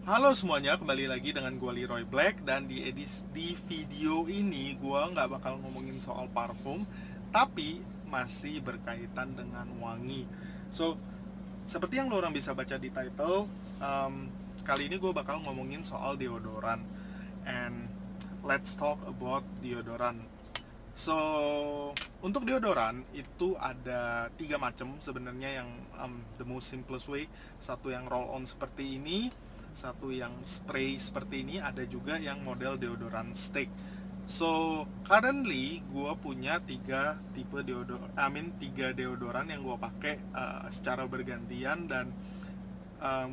Halo semuanya, kembali lagi dengan gue Leroy Black. Dan di video ini gue nggak bakal ngomongin soal parfum, tapi masih berkaitan dengan wangi. So, seperti yang lo orang bisa baca di title, kali ini gue bakal ngomongin soal deodoran. And let's talk about deodoran. So, untuk deodoran itu ada tiga macam sebenarnya, yang the most simplest way. Satu yang roll on seperti ini, satu yang spray seperti ini, ada juga yang model deodoran stick. So, currently gue punya tiga deodoran yang gue pakai secara bergantian. Dan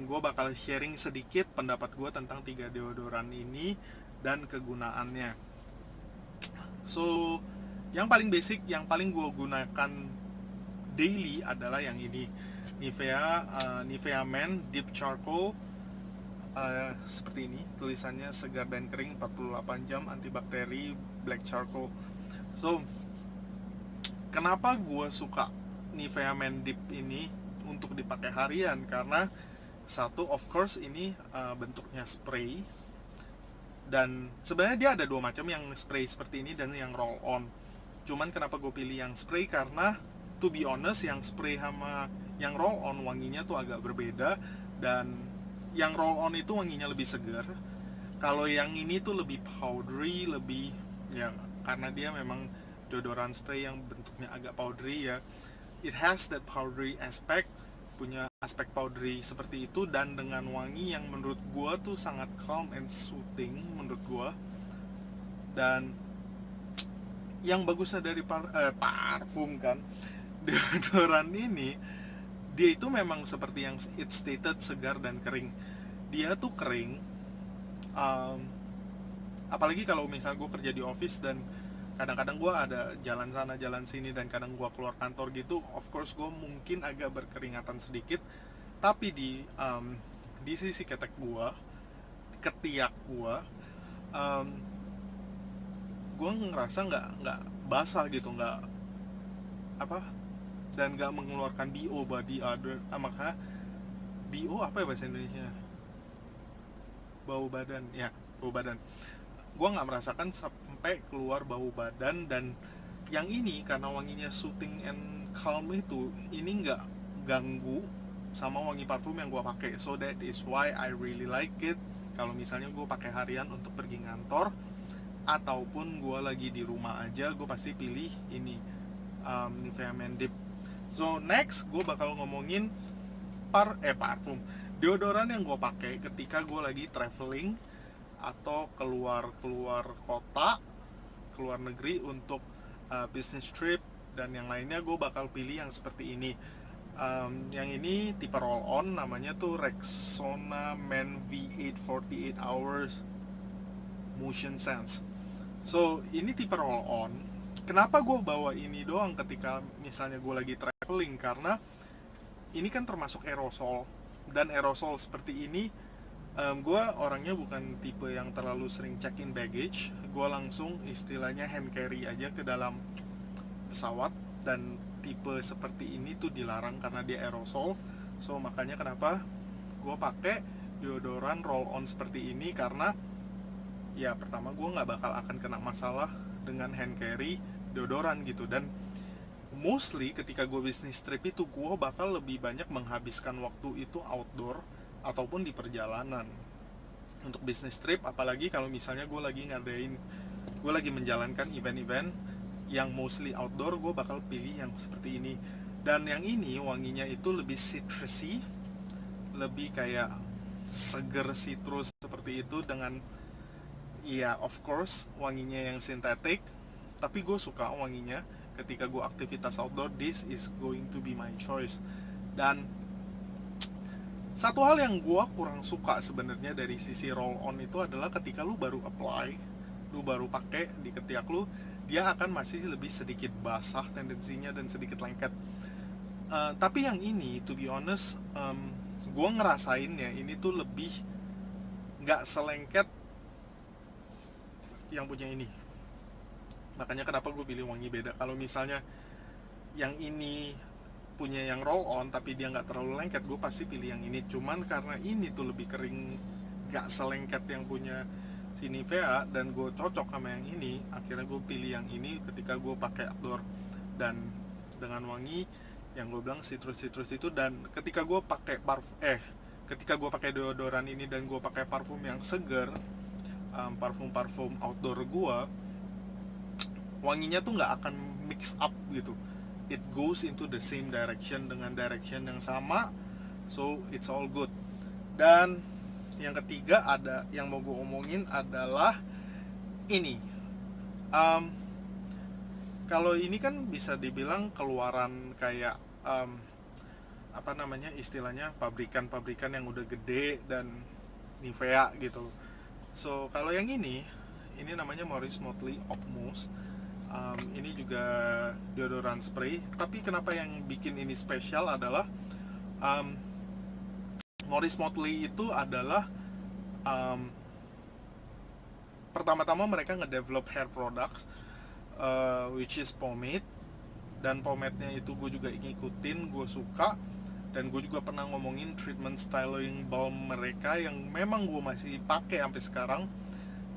gue bakal sharing sedikit pendapat gue tentang tiga deodoran ini dan kegunaannya. So, yang paling basic, yang paling gue gunakan daily adalah yang ini, Nivea Men Deep Charcoal. Seperti ini tulisannya, segar dan kering 48 jam, antibakteri, black charcoal. So, kenapa gue suka Nivea Men Deep ini untuk dipakai harian? Karena satu, of course, ini bentuknya spray. Dan sebenarnya dia ada dua macam, yang spray seperti ini dan yang roll on. Cuman kenapa gue pilih yang spray, karena to be honest, yang spray sama yang roll on wanginya tuh agak berbeda. Dan yang roll on itu wanginya lebih segar, kalau yang ini tuh lebih powdery, lebih, ya, karena dia memang deodoran spray yang bentuknya agak powdery, ya. It has that powdery aspect, punya aspek powdery seperti itu, dan dengan wangi yang menurut gua tuh sangat calm and soothing menurut gua. Dan yang bagusnya dari parfum kan, deodoran ini, dia itu memang seperti yang it stated, segar dan kering. Dia tuh kering, um, apalagi kalau misalnya gue kerja di office dan kadang-kadang gue ada jalan sana jalan sini, dan kadang gue keluar kantor gitu, of course gue mungkin agak berkeringatan sedikit. Tapi di sisi ketek gue, ketiak gue, um, gue ngerasa nggak basah gitu, nggak apa, dan nggak mengeluarkan BO, body odor. Makanya BO apa ya bahasa Indonesia, bau badan, ya, bau badan. Gue nggak merasakan sampai keluar bau badan. Dan yang ini karena wanginya soothing and calm itu, ini nggak ganggu sama wangi parfum yang gue pakai. So that is why I really like it. Kalau misalnya gue pakai harian untuk pergi ngantor, ataupun gue lagi di rumah aja, gue pasti pilih ini, Nivea Men Deep. So next gue bakal ngomongin parfum, deodoran yang gue pakai ketika gue lagi traveling atau keluar keluar kota, keluar negeri untuk business trip dan yang lainnya. Gue bakal pilih yang seperti ini. Yang ini tipe roll on, namanya tuh Rexona Men V8 48 Hours Motion Sense. So ini tipe roll on. Kenapa gue bawa ini doang ketika misalnya gue lagi traveling? Karena ini kan termasuk aerosol, dan aerosol seperti ini, gue orangnya bukan tipe yang terlalu sering check in baggage. Gue langsung istilahnya hand carry aja ke dalam pesawat. Dan tipe seperti ini tuh dilarang karena dia aerosol. So makanya kenapa gue pakai deodoran roll on seperti ini, karena ya pertama gue nggak bakal akan kena masalah dengan hand carry deodoran gitu. Dan mostly ketika gue bisnis trip itu, gue bakal lebih banyak menghabiskan waktu itu outdoor ataupun di perjalanan untuk bisnis trip. Apalagi kalau misalnya gue lagi menjalankan event-event yang mostly outdoor, gue bakal pilih yang seperti ini. Dan yang ini wanginya itu lebih citrusy, lebih kayak seger citrus seperti itu, dengan, ya, of course wanginya yang sintetik. Tapi gue suka wanginya ketika gue aktivitas outdoor. This is going to be my choice. Dan satu hal yang gue kurang suka sebenarnya dari sisi roll on itu adalah ketika lu baru apply, lu baru pakai di ketiak lu, dia akan masih lebih sedikit basah tendensinya dan sedikit lengket. Tapi yang ini, to be honest, gue ngerasainnya ini tuh lebih nggak selengket yang punya ini. Makanya kenapa gue pilih wangi beda. Kalau misalnya yang ini punya yang roll on tapi dia nggak terlalu lengket, gue pasti pilih yang ini. Cuman karena ini tuh lebih kering gak selengket yang punya si Nivea, dan gue cocok sama yang ini. Akhirnya gue pilih yang ini ketika gue pakai outdoor, dan dengan wangi yang gue bilang citrus itu. Dan ketika gue pakai ketika gue pakai deodoran ini dan gue pakai parfum yang seger, parfum outdoor gue, wanginya tuh nggak akan mix up gitu. It goes into the same direction dengan direction yang sama, so it's all good. Dan yang ketiga ada yang mau gue omongin adalah ini. Kalau ini kan bisa dibilang keluaran kayak apa namanya istilahnya, pabrikan yang udah gede dan Nivea gitu. So kalau yang ini namanya Maurice Motley Opmos. Ini juga deodoran spray. Tapi kenapa yang bikin ini spesial adalah Maurice Motley itu adalah pertama-tama mereka ngedevelop hair products, which is pomade. Dan pomade-nya itu gue juga ngikutin, gue suka. Dan gue juga pernah ngomongin treatment styling balm mereka yang memang gue masih pakai sampai sekarang.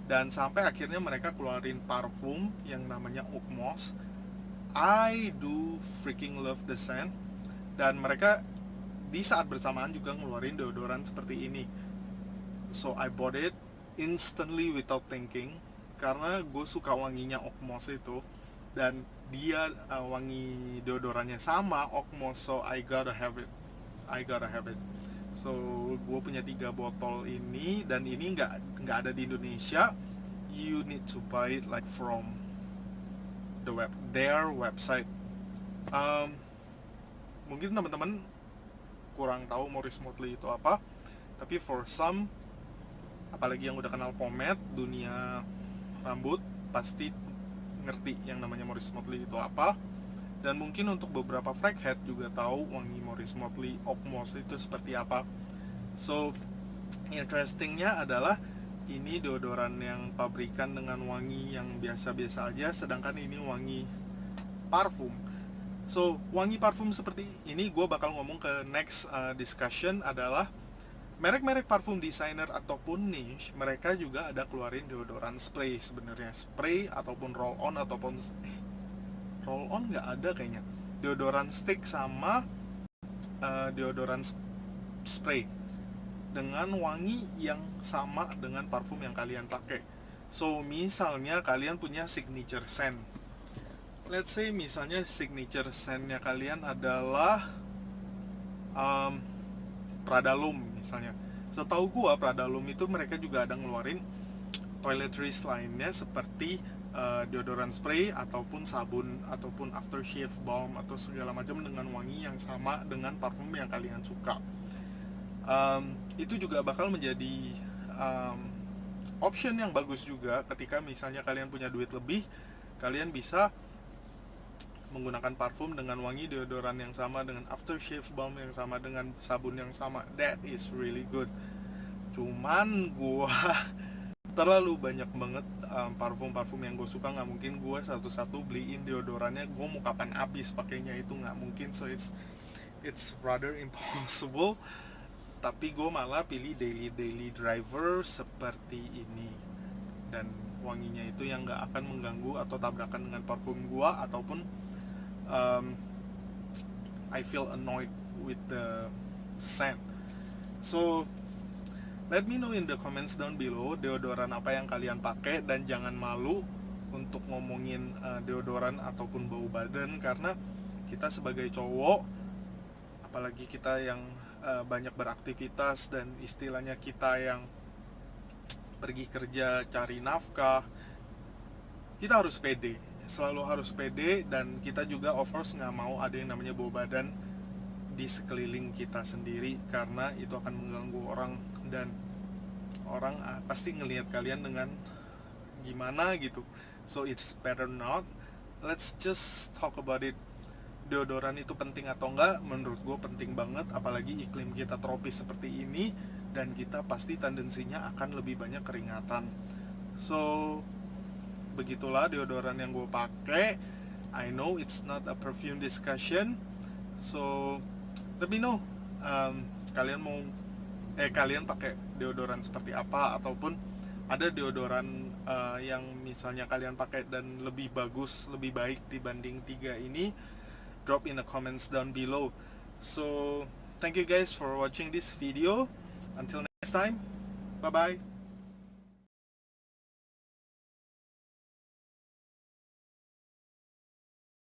Dan sampai akhirnya mereka keluarin parfum yang namanya Opmos. I do freaking love the scent. Dan mereka di saat bersamaan juga ngeluarin deodoran seperti ini. So I bought it instantly without thinking, karena gue suka wanginya Opmos itu. Dan dia wangi deodorannya sama Opmos, so I gotta have it. So gue punya 3 botol ini, dan ini nggak ada di Indonesia. You need to buy it like from their website. Mungkin teman-teman kurang tahu Maurice Motley itu apa, tapi for some, apalagi yang udah kenal pomade dunia rambut, pasti ngerti yang namanya Maurice Motley itu apa. Dan mungkin untuk beberapa frackhead juga tahu wangi Maurice Motley Opmos itu seperti apa. So interestingnya adalah ini deodoran yang pabrikan dengan wangi yang biasa-biasa aja, sedangkan ini wangi parfum. So wangi parfum seperti ini gue bakal ngomong ke next discussion adalah merek-merek parfum designer ataupun niche, mereka juga ada keluarin deodoran spray sebenarnya, spray ataupun roll on ataupun roll on nggak ada kayaknya, deodoran stick sama deodoran spray dengan wangi yang sama dengan parfum yang kalian pakai. So misalnya kalian punya signature scent, let's say misalnya signature scentnya kalian adalah Pradalum misalnya. Setahu gua Pradalum itu mereka juga ada ngeluarin toiletries lainnya seperti deodoran spray ataupun sabun ataupun aftershave balm atau segala macam dengan wangi yang sama dengan parfum yang kalian suka. Itu juga bakal menjadi option yang bagus juga ketika misalnya kalian punya duit lebih, kalian bisa menggunakan parfum dengan wangi deodoran yang sama, dengan aftershave balm yang sama, dengan sabun yang sama. That is really good. Cuman gua terlalu banyak banget parfum-parfum yang gue suka, nggak mungkin gue satu-satu beliin deodorannya. Gue mau kapan habis pakainya itu nggak mungkin, so it's rather impossible. Tapi gue malah pilih daily driver seperti ini, dan wanginya itu yang nggak akan mengganggu atau tabrakan dengan parfum gue, ataupun I feel annoyed with the scent. So let me know in the comments down below deodoran apa yang kalian pakai, dan jangan malu untuk ngomongin deodoran ataupun bau badan, karena kita sebagai cowok, apalagi kita yang banyak beraktivitas dan istilahnya kita yang pergi kerja cari nafkah, kita harus pede, selalu harus pede. Dan kita juga of course nggak mau ada yang namanya bau badan di sekeliling kita sendiri, karena itu akan mengganggu orang, dan orang pasti ngelihat kalian dengan gimana gitu. So it's better not. Let's just talk about it. Deodoran itu penting atau enggak? Menurut gue penting banget, apalagi iklim kita tropis seperti ini, dan kita pasti tendensinya akan lebih banyak keringatan. So begitulah deodoran yang gue pakai. I know it's not a perfume discussion, so let me know kalian mau kalian pakai deodoran seperti apa, ataupun ada deodoran yang misalnya kalian pakai dan lebih bagus, lebih baik dibanding 3 ini, drop in the comments down below. So thank you guys for watching this video. Until next time, bye bye.